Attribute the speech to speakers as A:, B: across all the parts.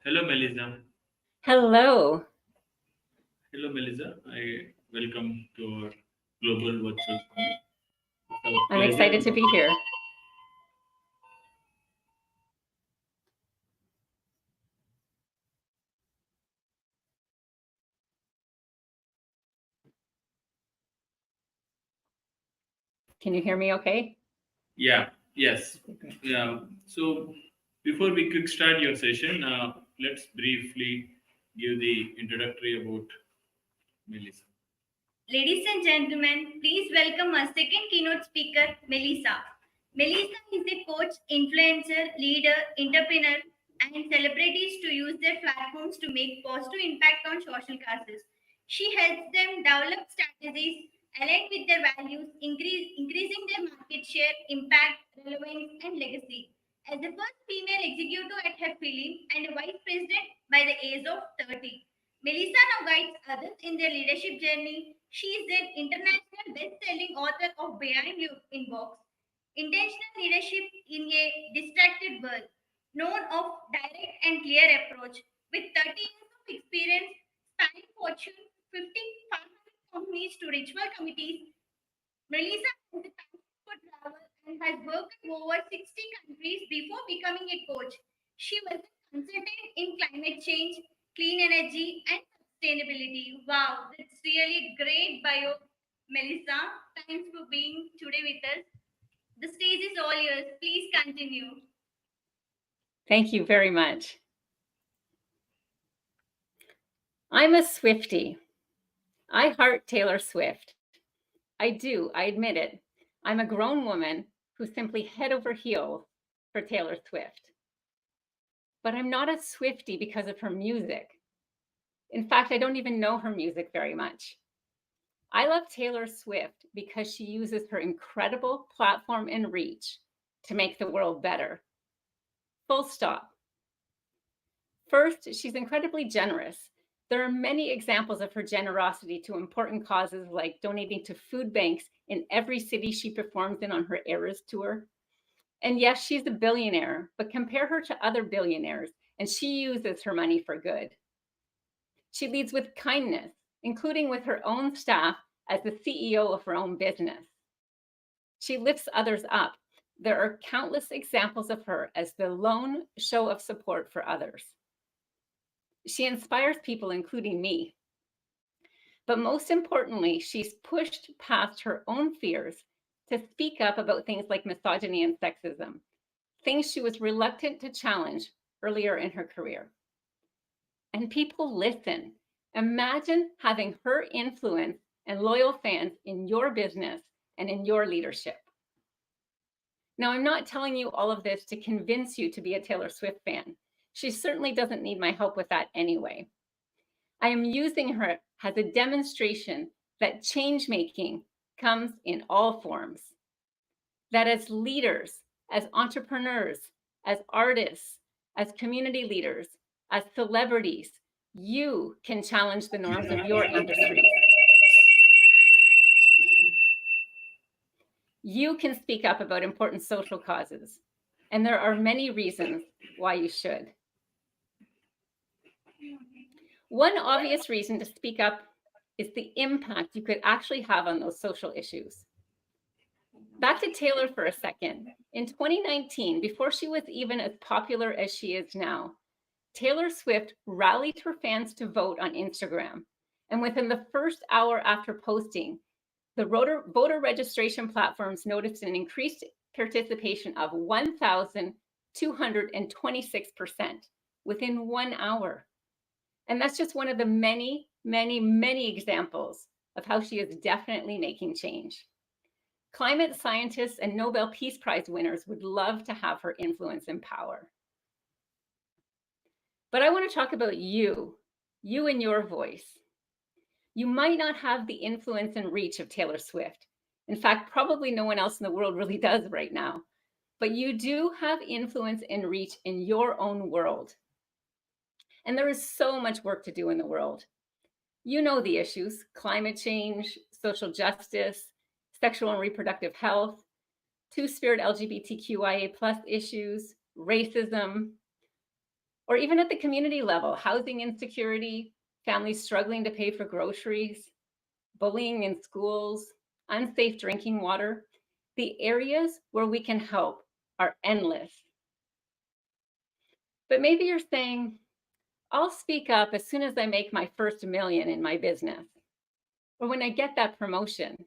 A: Hello, Melissa.
B: Hello.
A: Hello, Melissa. I welcome to our global virtual summit. It's our
B: I'm
A: pleasure
B: excited to
A: to.
B: be here. Can you hear me okay?
A: Yeah. Yes.
B: Okay, great.
A: Yeah. So before we quick start your session, let's briefly give the introductory about Melissa.
C: Ladies and gentlemen, please welcome our second keynote speaker, Melissa. Melissa is a coach, influencer, leader, entrepreneur, and celebrities to use their platforms to make positive impact on social causes. She helps them develop strategies aligned with their values, increasing their market share, impact, relevance, and legacy. As the first female executive at her film and a vice president by the age of 30, Melissa now guides others in their leadership journey. She is an international best-selling author of Behind Your Inbox, Intentional Leadership in a Distracted World, known of direct and clear approach. With 30 years of experience spanning Fortune 50 500 companies to ritual committees, Melissa has the passion for travel and has worked in over 60 countries before becoming a coach. She was a consultant in climate change, clean energy, and sustainability. Wow, that's really great bio, Melissa. Thanks for being today with us. The stage is all yours. Please continue.
B: Thank you very much. I'm a Swiftie. I heart Taylor Swift. I do, I admit it. I'm a grown woman who's simply head over heels for Taylor Swift. But I'm not a Swiftie because of her music. In fact, I don't even know her music very much. I love Taylor Swift because she uses her incredible platform and reach to make the world better. Full stop. First, she's incredibly generous. There are many examples of her generosity to important causes like donating to food banks in every city she performs in on her Eras tour. And yes, she's a billionaire, but compare her to other billionaires, and she uses her money for good. She leads with kindness, including with her own staff as the CEO of her own business. She lifts others up. There are countless examples of her as the lone show of support for others. She inspires people, including me. But most importantly, she's pushed past her own fears to speak up about things like misogyny and sexism, things she was reluctant to challenge earlier in her career. And people listen. Imagine having her influence and loyal fans in your business and in your leadership. Now, I'm not telling you all of this to convince you to be a Taylor Swift fan. She certainly doesn't need my help with that anyway. I am using her as a demonstration that change making comes in all forms. That as leaders, as entrepreneurs, as artists, as community leaders, as celebrities, you can challenge the norms of your industries. You can speak up about important social causes, and there are many reasons why you should. One obvious reason to speak up is the impact you could actually have on those social issues. Back to Taylor for a second. In 2019, before she was even as popular as she is now, Taylor Swift rallied her fans to vote on Instagram. And within the first hour after posting, the voter registration platforms noticed an increased participation of 1,226% within 1 hour. And that's just one of the many, many, many examples of how she is definitely making change. Climate scientists and Nobel Peace Prize winners would love to have her influence and power. But I want to talk about you and your voice. You might not have the influence and reach of Taylor Swift. In fact, probably no one else in the world really does right now. But you do have influence and reach in your own world. And there is so much work to do in the world. You know the issues: climate change, social justice, sexual and reproductive health, two-spirit LGBTQIA+ issues, racism. Or even at the community level, housing insecurity, families struggling to pay for groceries, bullying in schools, unsafe drinking water. The areas where we can help are endless. But maybe you're saying, I'll speak up as soon as I make my first million in my business, or when I get that promotion,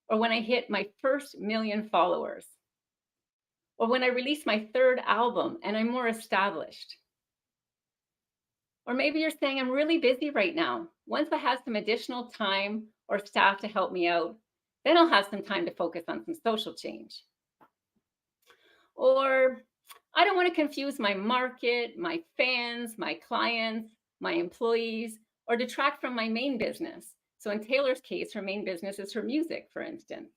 B: or when I hit my first million followers, or when I release my third album and I'm more established. Or maybe you're saying, I'm really busy right now. Once I have some additional time or staff to help me out, then I'll have some time to focus on some social change. Or I don't want to confuse my market, my fans, my clients, my employees, or detract from my main business. So in Taylor's case, her main business is her music, for instance.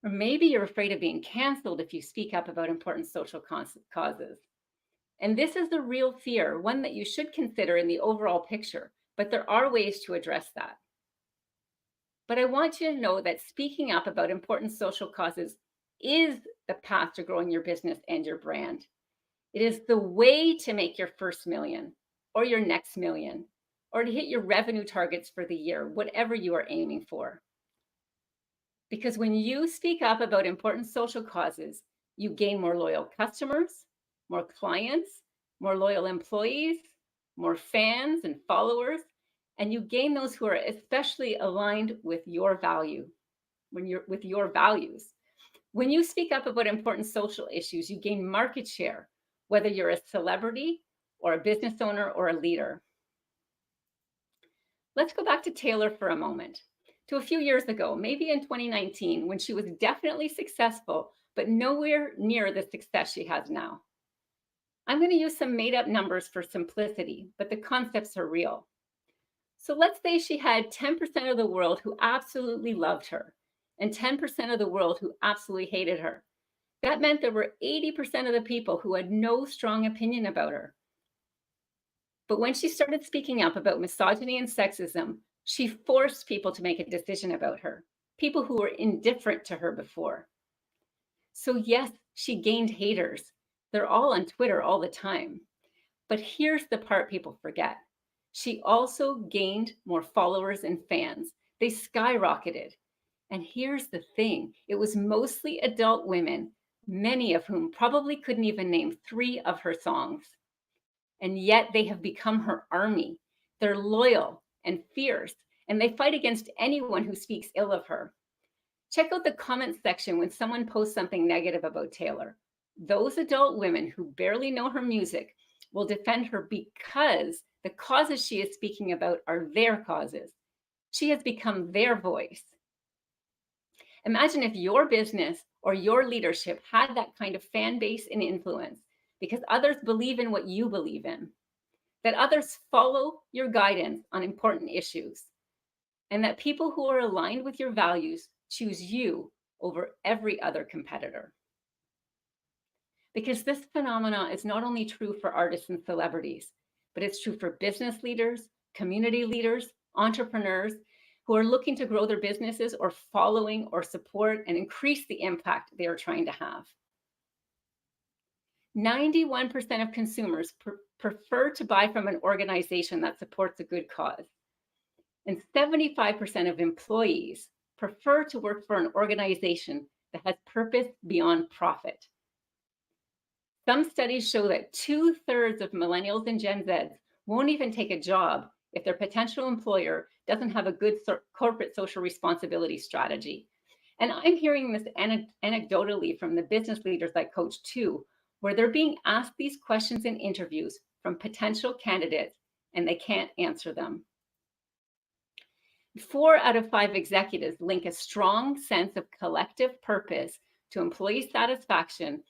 B: Or maybe you're afraid of being canceled if you speak up about important social causes. And this is the real fear, one that you should consider in the overall picture, but there are ways to address that. But I want you to know that speaking up about important social causes is the path to growing your business and your brand. It is the way to make your first million or your next million, or to hit your revenue targets for the year, whatever you are aiming for. Because when you speak up about important social causes, you gain more loyal customers, more clients, more loyal employees, more fans and followers, and you gain those who are especially aligned with your values. When you speak up about important social issues, you gain market share, whether you're a celebrity or a business owner or a leader. Let's go back to Taylor for a moment, to a few years ago, maybe in 2019, when she was definitely successful, but nowhere near the success she has now. I'm going to use some made-up numbers for simplicity, but the concepts are real. So let's say she had 10% of the world who absolutely loved her and 10% of the world who absolutely hated her. That meant there were 80% of the people who had no strong opinion about her. But when she started speaking up about misogyny and sexism, she forced people to make a decision about her, people who were indifferent to her before. So yes, she gained haters. They're all on Twitter all the time. But here's the part people forget. She also gained more followers and fans. They skyrocketed. And here's the thing. It was mostly adult women, many of whom probably couldn't even name 3 of her songs. And yet they have become her army. They're loyal and fierce, and they fight against anyone who speaks ill of her. Check out the comment section when someone posts something negative about Taylor. Those adult women who barely know her music will defend her because the causes she is speaking about are their causes. She has become their voice. Imagine if your business or your leadership had that kind of fan base and influence because others believe in what you believe in, that others follow your guidance on important issues, and that people who are aligned with your values choose you over every other competitor. Because this phenomena is not only true for artists and celebrities, but it's true for business leaders, community leaders, entrepreneurs who are looking to grow their businesses or following or support and increase the impact they are trying to have. 91% of consumers prefer to buy from an organization that supports a good cause. And 75% of employees prefer to work for an organization that has purpose beyond profit. Some studies show that 2/3 of millennials and Gen Zs won't even take a job if their potential employer doesn't have a good corporate social responsibility strategy. And I'm hearing this anecdotally from the business leaders I coach too, where they're being asked these questions in interviews from potential candidates and they can't answer them. 4 out of 5 executives link a strong sense of collective purpose to employee satisfaction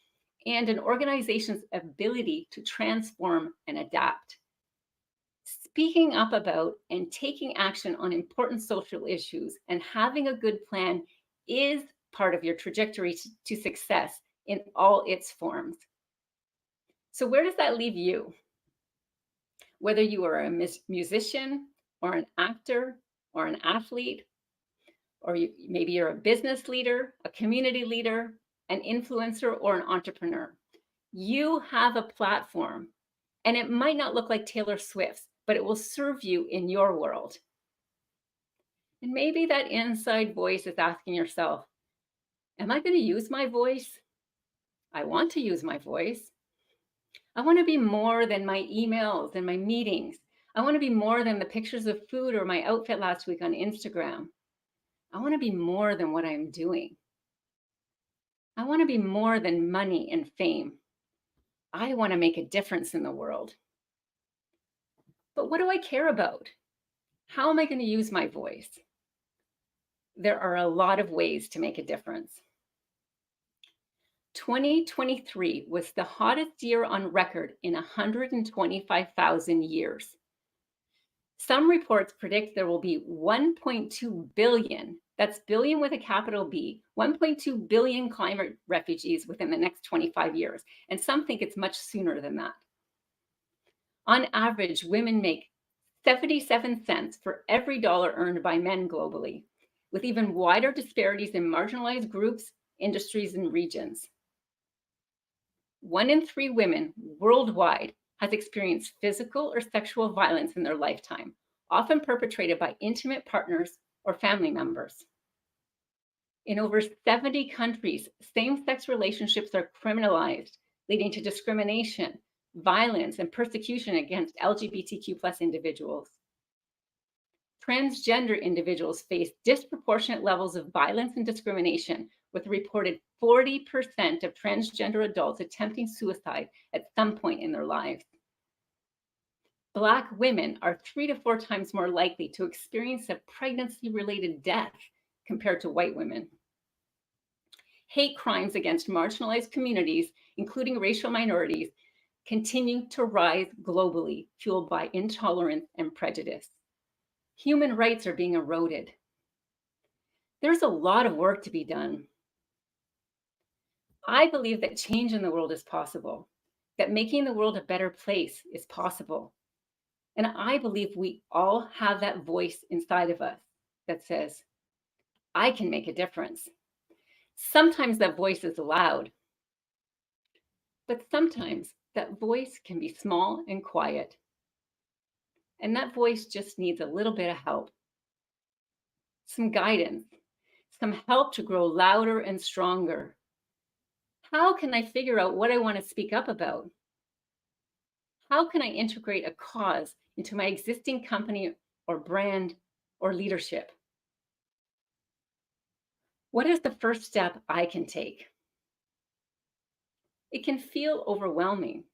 B: and an organization's ability to transform and adapt. Speaking up about and taking action on important social issues and having a good plan is part of your trajectory to success in all its forms. So where does that leave you? Whether you are a musician or an actor or an athlete, or maybe you're a business leader, a community leader, an influencer, or an entrepreneur. You have a platform, and it might not look like Taylor Swift's, but it will serve you in your world. And maybe that inside voice is asking yourself, am I going to use my voice? I want to use my voice. I want to be more than my emails and my meetings. I want to be more than the pictures of food or my outfit last week on Instagram. I want to be more than what I'm doing. I want to be more than money and fame. I want to make a difference in the world. But what do I care about? How am I going to use my voice? There are a lot of ways to make a difference. 2023 was the hottest year on record in 125,000 years. Some reports predict there will be 1.2 billion, that's billion with a capital B, 1.2 billion climate refugees within the next 25 years. And some think it's much sooner than that. On average, women make 77 cents for every dollar earned by men globally, with even wider disparities in marginalized groups, industries, and regions. 1 in 3 women worldwide has experienced physical or sexual violence in their lifetime, often perpetrated by intimate partners or family members. In over 70 countries, same-sex relationships are criminalized, leading to discrimination, violence, and persecution against LGBTQ+ individuals. Transgender individuals face disproportionate levels of violence and discrimination, with a reported 40% of transgender adults attempting suicide at some point in their lives. Black women are 3 to 4 times more likely to experience a pregnancy-related death compared to white women. Hate crimes against marginalized communities, including racial minorities, continue to rise globally, fueled by intolerance and prejudice. Human rights are being eroded. There's a lot of work to be done. I believe that change in the world is possible, that making the world a better place is possible. And I believe we all have that voice inside of us that says, I can make a difference. Sometimes that voice is loud, but sometimes that voice can be small and quiet. And that voice just needs a little bit of help, some guidance, some help to grow louder and stronger. How can I figure out what I want to speak up about? How can I integrate a cause into my existing company or brand or leadership? What is the first step I can take? It can feel overwhelming,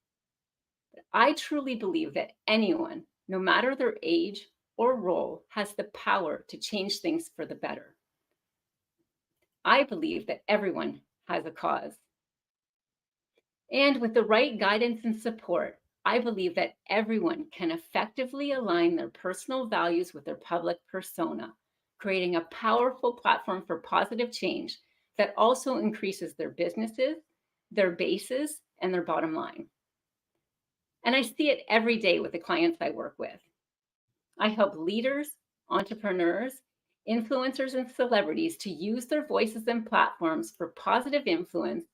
B: but I truly believe that anyone, no matter their age or role, has the power to change things for the better. I believe that everyone has a cause. And with the right guidance and support, I believe that everyone can effectively align their personal values with their public persona, creating a powerful platform for positive change that also increases their businesses, their bases, and their bottom line. And I see it every day with the clients I work with. I help leaders, entrepreneurs, influencers, and celebrities to use their voices and platforms for positive influence,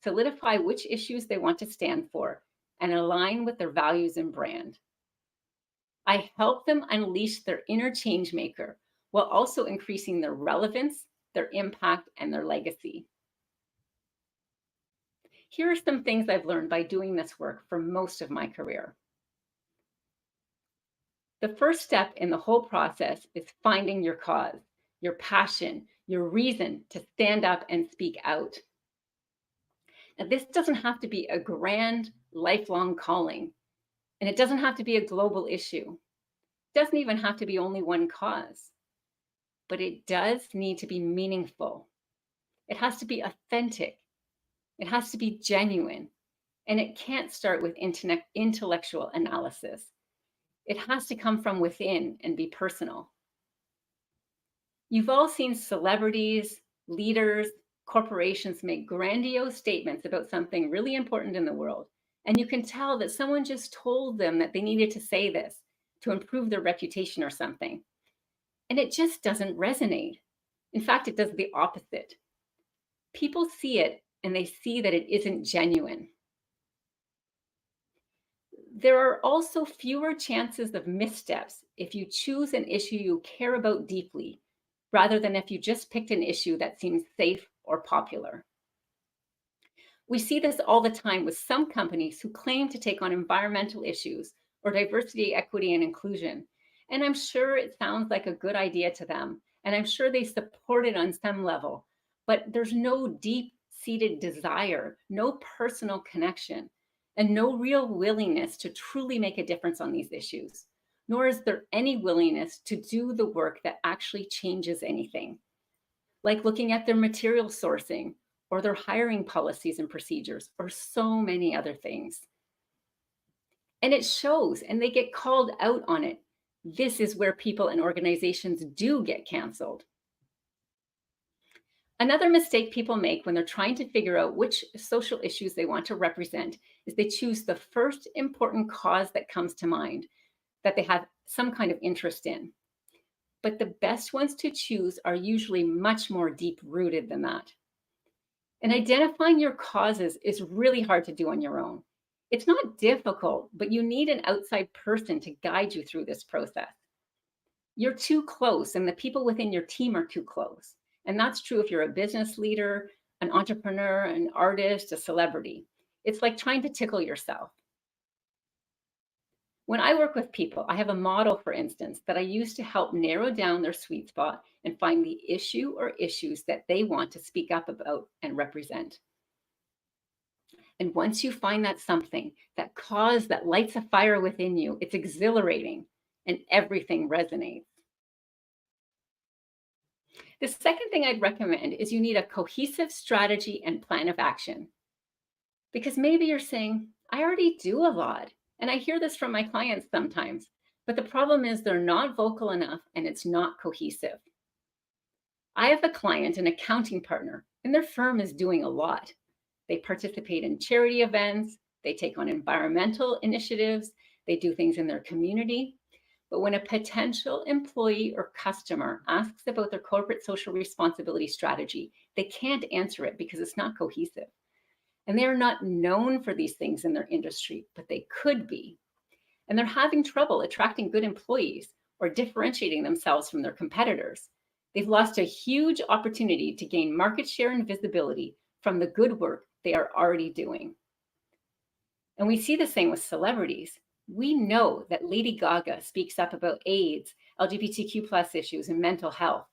B: solidify which issues they want to stand for, and align with their values and brand. I help them unleash their inner change maker while also increasing their relevance, their impact, and their legacy. Here are some things I've learned by doing this work for most of my career. The first step in the whole process is finding your cause, your passion, your reason to stand up and speak out. Now, this doesn't have to be a grand, lifelong calling, and it doesn't have to be a global issue. It doesn't even have to be only one cause, but it does need to be meaningful. It has to be authentic. It has to be genuine, and it can't start with intellectual analysis. It has to come from within and be personal. You've all seen celebrities, leaders, corporations make grandiose statements about something really important in the world. And you can tell that someone just told them that they needed to say this to improve their reputation or something. And it just doesn't resonate. In fact, it does the opposite. People see it and they see that it isn't genuine. There are also fewer chances of missteps if you choose an issue you care about deeply, rather than if you just picked an issue that seems safe or popular. We see this all the time with some companies who claim to take on environmental issues or diversity, equity, and inclusion. And I'm sure it sounds like a good idea to them, and I'm sure they support it on some level, but there's no deep-seated desire, no personal connection, and no real willingness to truly make a difference on these issues, nor is there any willingness to do the work that actually changes anything, like looking at their material sourcing or their hiring policies and procedures, or so many other things. And it shows, and they get called out on it. This is where people and organizations do get canceled. Another mistake people make when they're trying to figure out which social issues they want to represent is they choose the first important cause that comes to mind that they have some kind of interest in. But the best ones to choose are usually much more deep-rooted than that. And identifying your causes is really hard to do on your own. It's not difficult, but you need an outside person to guide you through this process. You're too close, and the people within your team are too close. And that's true if you're a business leader, an entrepreneur, an artist, a celebrity. It's like trying to tickle yourself. When I work with people, I have a model, for instance, that I use to help narrow down their sweet spot and find the issue or issues that they want to speak up about and represent. And once you find that something, that cause that lights a fire within you, it's exhilarating and everything resonates. The second thing I'd recommend is you need a cohesive strategy and plan of action. Because maybe you're saying, I already do a lot. And I hear this from my clients sometimes, but the problem is they're not vocal enough and it's not cohesive. I have a client, an accounting partner, and their firm is doing a lot. They participate in charity events, they take on environmental initiatives, they do things in their community. But when a potential employee or customer asks about their corporate social responsibility strategy, they can't answer it because it's not cohesive. And they are not known for these things in their industry, but they could be. And they're having trouble attracting good employees or differentiating themselves from their competitors. They've lost a huge opportunity to gain market share and visibility from the good work they are already doing. And we see the same with celebrities. We know that Lady Gaga speaks up about AIDS, LGBTQ+ issues, and mental health.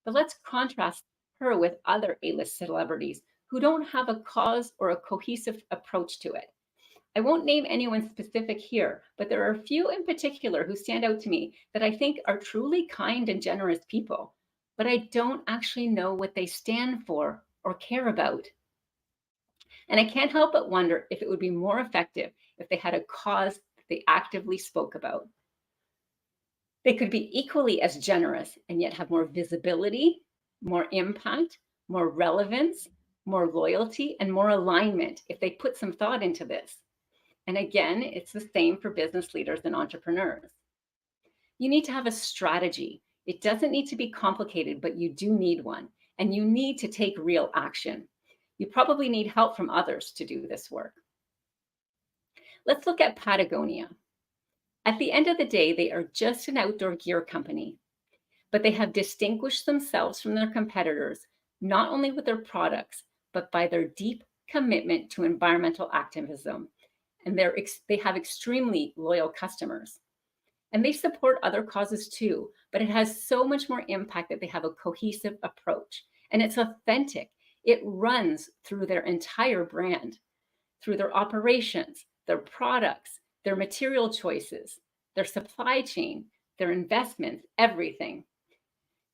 B: But let's contrast her with other A-list celebrities who don't have a cause or a cohesive approach to it. I won't name anyone specific here, but there are a few in particular who stand out to me that I think are truly kind and generous people, but I don't actually know what they stand for or care about. And I can't help but wonder if it would be more effective if they had a cause that they actively spoke about. They could be equally as generous and yet have more visibility, more impact, more relevance, more loyalty, and more alignment if they put some thought into this. And again, it's the same for business leaders and entrepreneurs. You need to have a strategy. It doesn't need to be complicated, but you do need one, and you need to take real action. You probably need help from others to do this work. Let's look at Patagonia. At the end of the day, they are just an outdoor gear company, but they have distinguished themselves from their competitors, not only with their products, but by their deep commitment to environmental activism. And they have extremely loyal customers. And they support other causes too, but it has so much more impact that they have a cohesive approach. And it's authentic. It runs through their entire brand, through their operations, their products, their material choices, their supply chain, their investments, everything.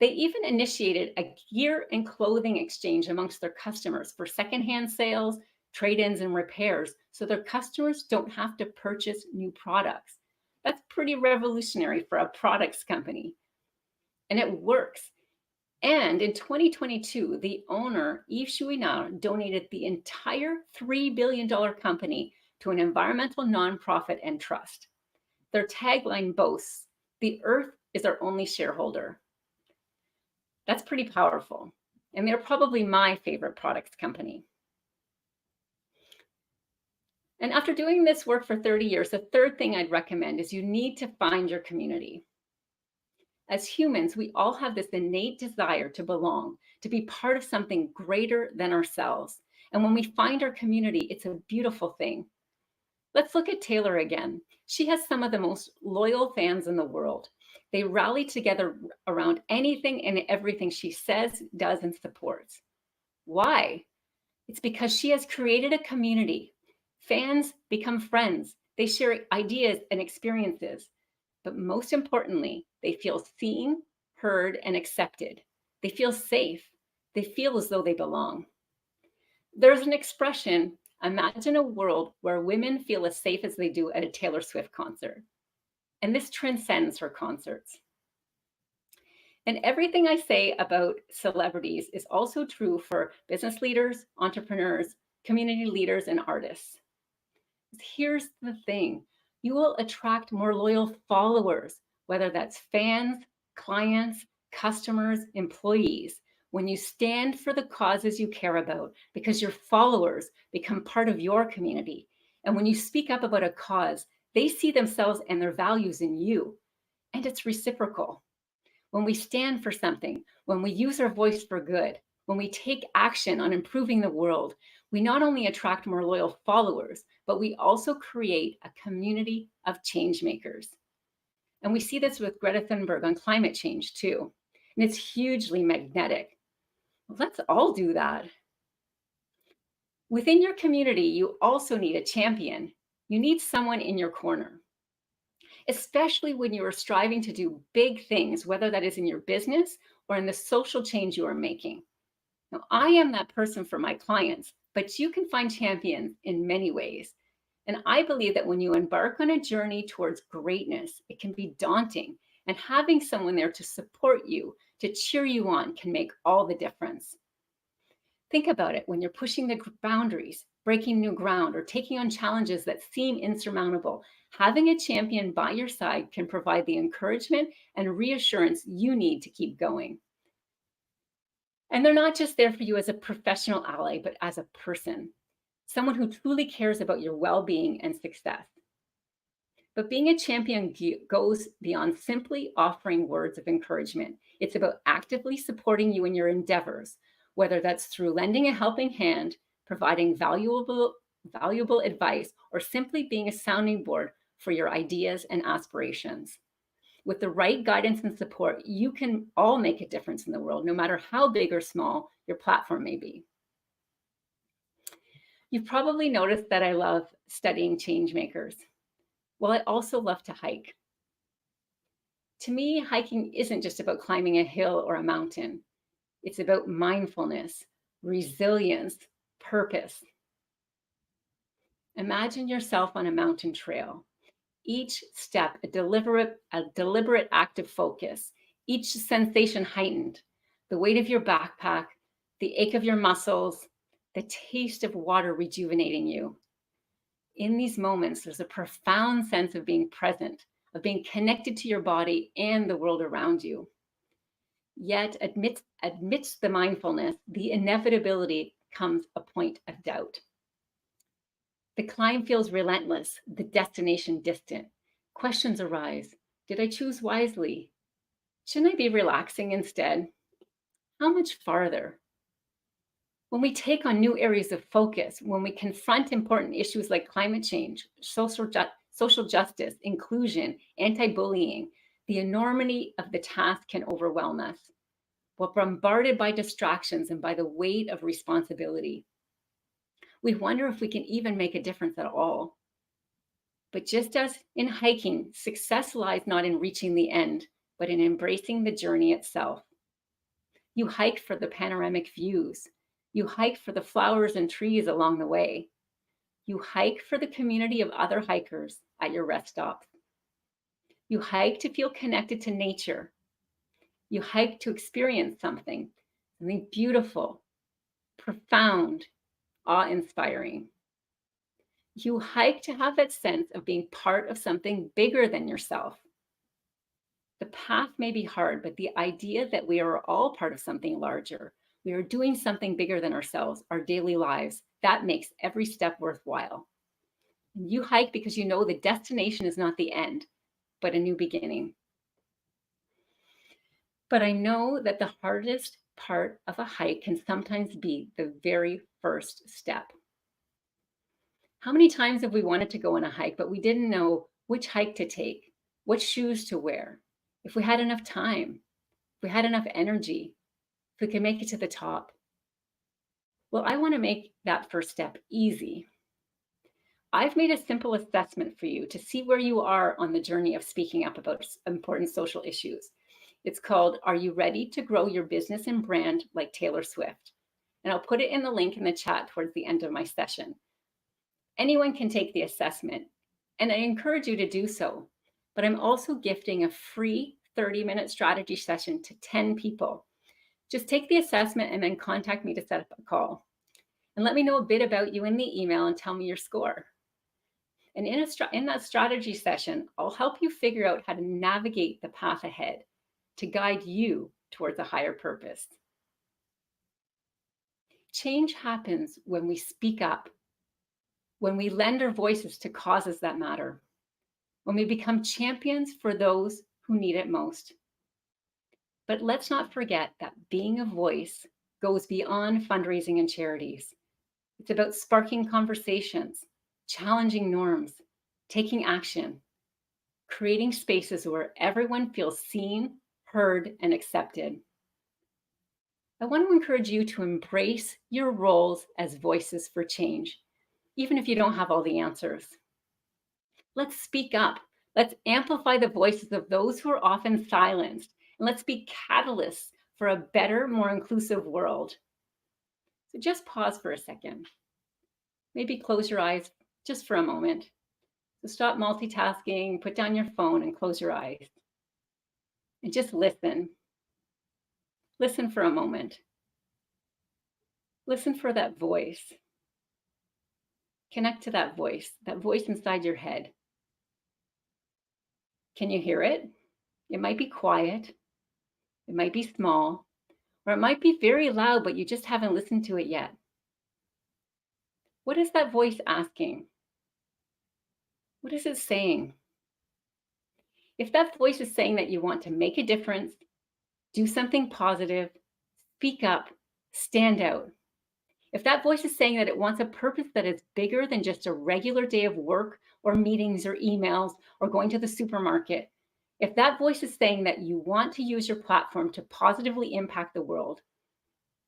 B: They even initiated a gear and clothing exchange amongst their customers for secondhand sales, trade-ins, and repairs, so their customers don't have to purchase new products. That's pretty revolutionary for a products company. And it works. And in 2022, the owner, Yves Chouinard, donated the entire $3 billion company to an environmental nonprofit and trust. Their tagline boasts, "The earth is our only shareholder." That's pretty powerful. And they're probably my favorite products company. And after doing this work for 30 years, the third thing I'd recommend is you need to find your community. As humans, we all have this innate desire to belong, to be part of something greater than ourselves. And when we find our community, it's a beautiful thing. Let's look at Taylor again. She has some of the most loyal fans in the world. They rally together around anything and everything she says, does, and supports. Why? It's because she has created a community. Fans become friends. They share ideas and experiences. But most importantly, they feel seen, heard, and accepted. They feel safe. They feel as though they belong. There's an expression, imagine a world where women feel as safe as they do at a Taylor Swift concert. And this transcends her concerts. And everything I say about celebrities is also true for business leaders, entrepreneurs, community leaders, and artists. Here's the thing. You will attract more loyal followers, whether that's fans, clients, customers, employees, when you stand for the causes you care about, because your followers become part of your community. And when you speak up about a cause, they see themselves and their values in you. And it's reciprocal. When we stand for something, when we use our voice for good, when we take action on improving the world, we not only attract more loyal followers, but we also create a community of change makers. And we see this with Greta Thunberg on climate change too. And it's hugely magnetic. Let's all do that. Within your community, you also need a champion. You need someone in your corner, especially when you are striving to do big things, whether that is in your business or in the social change you are making. Now, I am that person for my clients, but you can find champions in many ways. And I believe that when you embark on a journey towards greatness, it can be daunting. And having someone there to support you, to cheer you on, can make all the difference. Think about it when you're pushing the boundaries, breaking new ground, or taking on challenges that seem insurmountable. Having a champion by your side can provide the encouragement and reassurance you need to keep going. And they're not just there for you as a professional ally, but as a person, someone who truly cares about your well-being and success. But being a champion goes beyond simply offering words of encouragement. It's about actively supporting you in your endeavors, whether that's through lending a helping hand, providing valuable advice, or simply being a sounding board for your ideas and aspirations. With the right guidance and support, you can all make a difference in the world, no matter how big or small your platform may be. You've probably noticed that I love studying change makers. Well, I also love to hike. To me, hiking isn't just about climbing a hill or a mountain. It's about mindfulness, resilience, purpose. Imagine yourself on a mountain trail. Each step, a deliberate act of focus, each sensation heightened, the weight of your backpack, the ache of your muscles, the taste of water rejuvenating you. In these moments, there's a profound sense of being present, of being connected to your body and the world around you. Yet amidst the mindfulness, the inevitability comes a point of doubt. The climb feels relentless, the destination distant. Questions arise. Did I choose wisely? Shouldn't I be relaxing instead? How much farther? When we take on new areas of focus, when we confront important issues like climate change, social justice, inclusion, anti-bullying, the enormity of the task can overwhelm us. We're bombarded by distractions and by the weight of responsibility. We wonder if we can even make a difference at all. But just as in hiking, success lies not in reaching the end, but in embracing the journey itself. You hike for the panoramic views. You hike for the flowers and trees along the way. You hike for the community of other hikers at your rest stops. You hike to feel connected to nature. You hike to experience something beautiful, profound, awe-inspiring. You hike to have that sense of being part of something bigger than yourself. The path may be hard, but the idea that we are all part of something larger, we are doing something bigger than ourselves, our daily lives, that makes every step worthwhile. And you hike because you know the destination is not the end, but a new beginning. But I know that the hardest part of a hike can sometimes be the very first step. How many times have we wanted to go on a hike, but we didn't know which hike to take, what shoes to wear, if we had enough time, if we had enough energy, if we could make it to the top? Well, I want to make that first step easy. I've made a simple assessment for you to see where you are on the journey of speaking up about important social issues. It's called, Are You Ready to Grow Your Business and Brand Like Taylor Swift? And I'll put it in the link in the chat towards the end of my session. Anyone can take the assessment, and I encourage you to do so. But I'm also gifting a free 30-minute strategy session to 10 people. Just take the assessment and then contact me to set up a call. And let me know a bit about you in the email and tell me your score. And in that strategy session, I'll help you figure out how to navigate the path ahead to guide you towards a higher purpose. Change happens when we speak up, when we lend our voices to causes that matter, when we become champions for those who need it most. But let's not forget that being a voice goes beyond fundraising and charities. It's about sparking conversations, challenging norms, taking action, creating spaces where everyone feels seen, heard, and accepted. I want to encourage you to embrace your roles as voices for change, even if you don't have all the answers. Let's speak up. Let's amplify the voices of those who are often silenced, and let's be catalysts for a better, more inclusive world. So just pause for a second. Maybe close your eyes just for a moment. So stop multitasking, put down your phone and close your eyes. And just listen. Listen for a moment. Listen for that voice. Connect to that voice inside your head. Can you hear it? It might be quiet. It might be small, or it might be very loud, but you just haven't listened to it yet. What is that voice asking? What is it saying? If that voice is saying that you want to make a difference, do something positive, speak up, stand out. If that voice is saying that it wants a purpose that is bigger than just a regular day of work or meetings or emails or going to the supermarket, if that voice is saying that you want to use your platform to positively impact the world,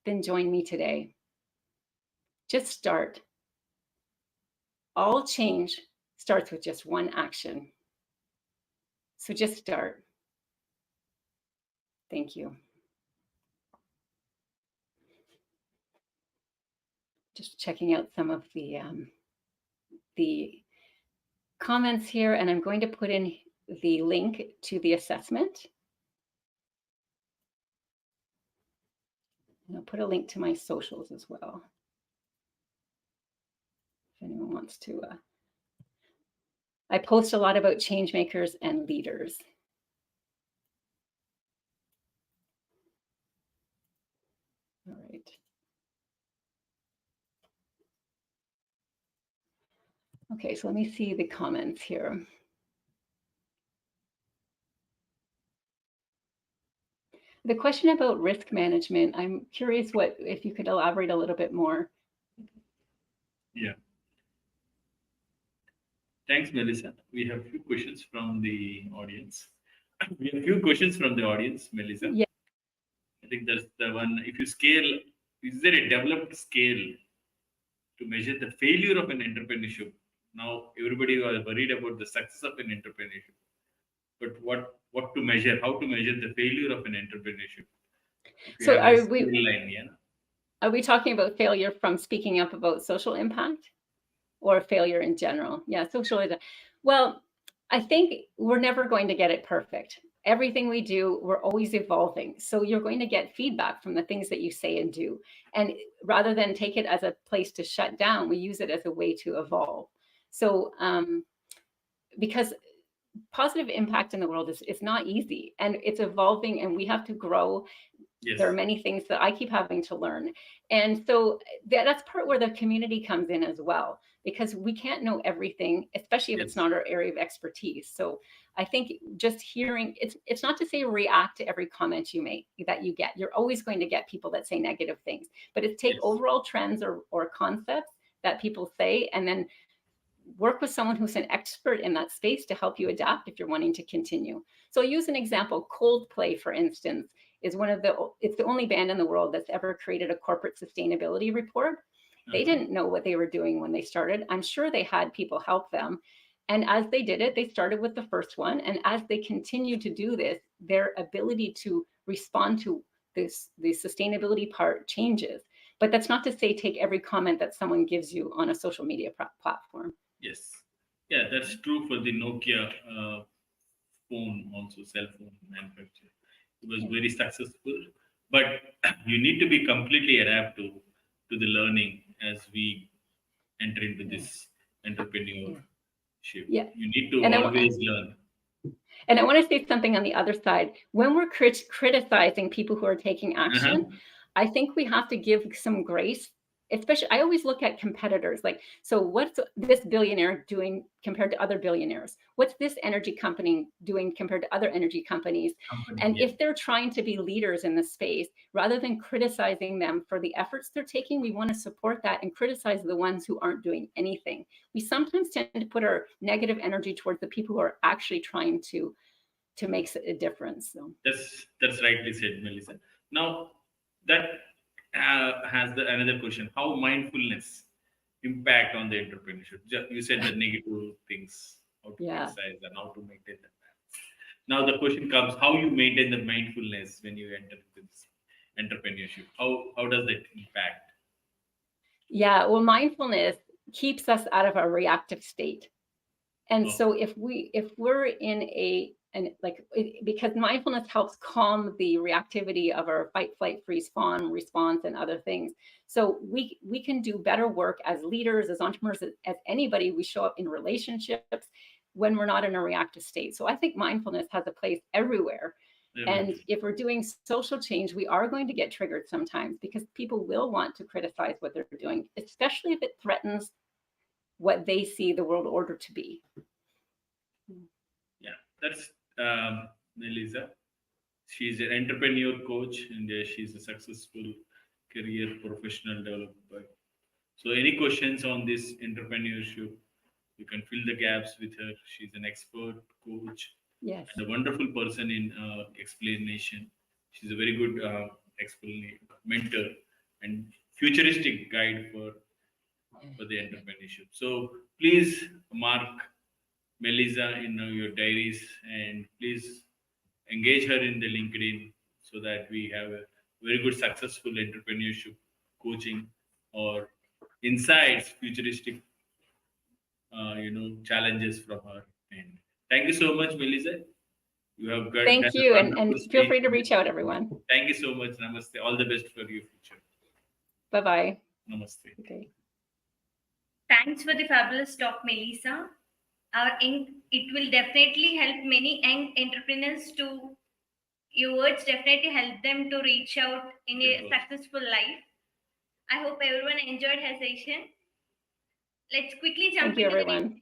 B: then join me today. Just start. All change starts with just one action. So just start. Thank you. Just checking out some of the comments here, and I'm going to put in the link to the assessment. And I'll put a link to my socials as well, if anyone wants to. I post a lot about change makers and leaders. All right. Okay, so let me see the comments here. The question about risk management, I'm curious if you could elaborate a little bit more.
A: Yeah. Thanks, Melissa. We have a few questions from the audience. Melissa.
B: Yeah.
A: I think that's the one. If you scale, is there a developed scale to measure the failure of an entrepreneurship? Now, everybody was worried about the success of an entrepreneurship. But what to measure? How to measure the failure of an entrepreneurship?
B: So are we talking about failure from speaking up about social impact or failure in general? Yeah, social impact. Well, I think we're never going to get it perfect. Everything we do, we're always evolving. So you're going to get feedback from the things that you say and do. And rather than take it as a place to shut down, we use it as a way to evolve. So because positive impact in the world is not easy, and it's evolving, and we have to grow
A: Yes.
B: There are many things that I keep having to learn. And so that's part where the community comes in as well, because we can't know everything, especially if
A: Yes.
B: it's not our area of expertise. So I think just hearing, it's not to say react to every comment you make that you get. You're always going to get people that say negative things, but it's take
A: Yes.
B: overall trends or concepts that people say, and then work with someone who's an expert in that space to help you adapt if you're wanting to continue. So I'll use an example. Coldplay, for instance, is it's the only band in the world that's ever created a corporate sustainability report. They didn't know what they were doing when they started. I'm sure they had people help them. And as they did it, they started with the first one. And as they continue to do this, their ability to respond to the sustainability part changes. But that's not to say take every comment that someone gives you on a social media platform.
A: Yes. Yeah, that's true for the Nokia phone, also cell phone manufacturer. It was very successful, but you need to be completely adaptive to the learning as we enter into this entrepreneurship.
B: Yeah.
A: You need to
B: And
A: always learn.
B: And I want to say something on the other side. When we're criticizing people who are taking action, I think we have to give some grace. Especially, I always look at competitors. Like, so what's this billionaire doing compared to other billionaires? What's this energy company doing compared to other energy companies? And if they're trying to be leaders in the space, rather than criticizing them for the efforts they're taking, we want to support that and criticize the ones who aren't doing anything. We sometimes tend to put our negative energy towards the people who are actually trying to make a difference. So
A: That's rightly said, Melissa. Now that has another question: how mindfulness impact on the entrepreneurship? You said the negative things, how to criticize and how to maintain the balance. Now the question comes: how you maintain the mindfulness when you enter this entrepreneurship? How does that impact?
B: Yeah, well, mindfulness keeps us out of a reactive state. And so if we're in because mindfulness helps calm the reactivity of our fight, flight, freeze, fawn response and other things. So we can do better work as leaders, as entrepreneurs, as anybody. We show up in relationships when we're not in a reactive state. So I think mindfulness has a place everywhere. And if we're doing social change, we are going to get triggered sometimes because people will want to criticize what they're doing, especially if it threatens what they see the world order to be.
A: Yeah, that's Melissa. She's an entrepreneur coach and she's a successful career professional developer. So any questions on this entrepreneurship, you can fill the gaps with her. She's an expert coach.
B: Yes.
A: And a wonderful person in explanation. She's a very good mentor and futuristic guide for the entrepreneurship. So please mark Melissa in your diaries and please engage her in the LinkedIn so that we have a very good successful entrepreneurship coaching or insights, futuristic challenges from her. And thank you so much, Melissa. You have got.
B: Thank you, and feel free to reach out, everyone.
A: Thank you so much. Namaste. All the best for your future.
B: Bye bye.
A: Namaste.
B: Okay.
C: Thanks for the fabulous talk, Melissa. It will definitely help many young entrepreneurs to. Your words definitely help them to reach out in a successful life. I hope everyone enjoyed her session. Let's quickly jump
B: Thank you,
C: into
B: everyone.
C: the